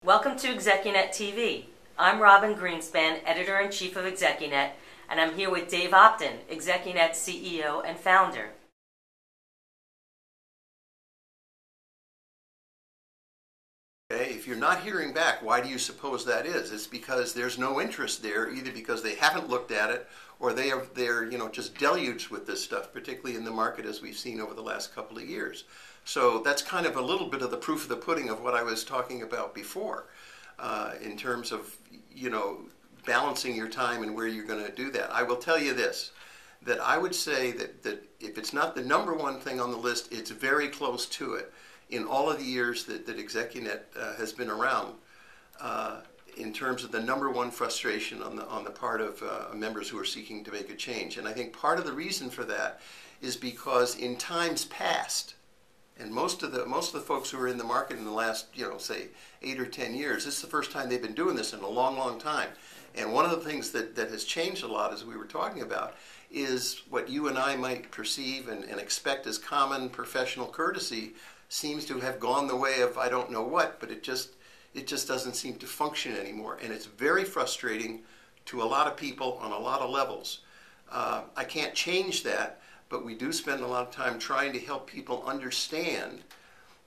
Welcome to Execunet TV. I'm Robin Greenspan, Editor-in-Chief of Execunet, and I'm here with Dave Opton, Execunet CEO and founder. If you're not hearing back, why do you suppose that is? It's because there's no interest there, either because they haven't looked at it or they're just deluged with this stuff, particularly in the market as we've seen over the last couple of years. So that's kind of a little bit of the proof of the pudding of what I was talking about before, in terms of balancing your time and where you're going to do that. I will tell you this, that I would say that if it's not the number one thing on the list, it's very close to it. In all of the years that Execunet has been around, in terms of the number one frustration on the part of members who are seeking to make a change. And I think part of the reason for that is because in times past, and most of the folks who are in the market in the last, say 8 or 10 years, this is the first time they've been doing this in a long, long time. And one of the things that has changed a lot, as we were talking about, is what you and I might perceive and expect as common professional courtesy seems to have gone the way of I don't know what, but it just doesn't seem to function anymore. And it's very frustrating to a lot of people on a lot of levels. I can't change that, but we do spend a lot of time trying to help people understand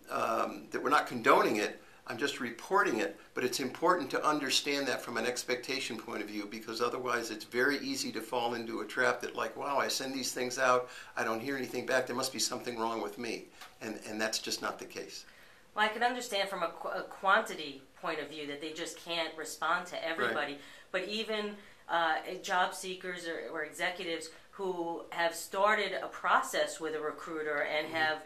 that we're not condoning it, I'm just reporting it, but it's important to understand that from an expectation point of view, because otherwise it's very easy to fall into a trap that like, wow, I send these things out, I don't hear anything back, there must be something wrong with me. And that's just not the case. Well, I can understand from a quantity point of view that they just can't respond to everybody, right. But even job seekers or executives who have started a process with a recruiter and have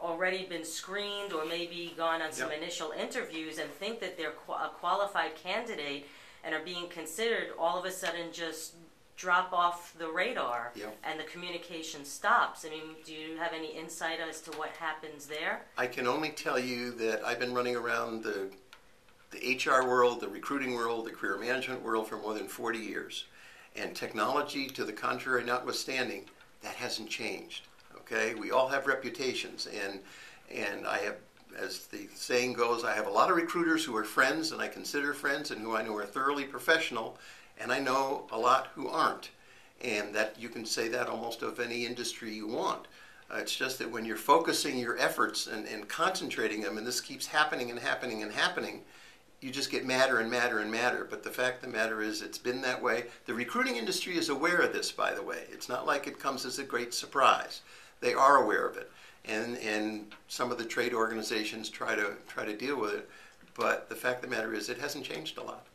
already been screened or maybe gone on some initial interviews and think that they're a qualified candidate and are being considered, all of a sudden just drop off the radar and the communication stops. I mean, do you have any insight as to what happens there? I can only tell you that I've been running around the HR world, the recruiting world, the career management world for more than 40 years. And technology, to the contrary notwithstanding, that hasn't changed. Okay, we all have reputations, and I have, as the saying goes, I have a lot of recruiters who are friends and I consider friends and who I know are thoroughly professional, and I know a lot who aren't. And that you can say that almost of any industry you want. It's just that when you're focusing your efforts and concentrating them, and this keeps happening and happening and happening, you just get madder and madder and madder. But the fact of the matter is it's been that way. The recruiting industry is aware of this, by the way. It's not like it comes as a great surprise. They are aware of it. And some of the trade organizations try to deal with it. But the fact of the matter is it hasn't changed a lot.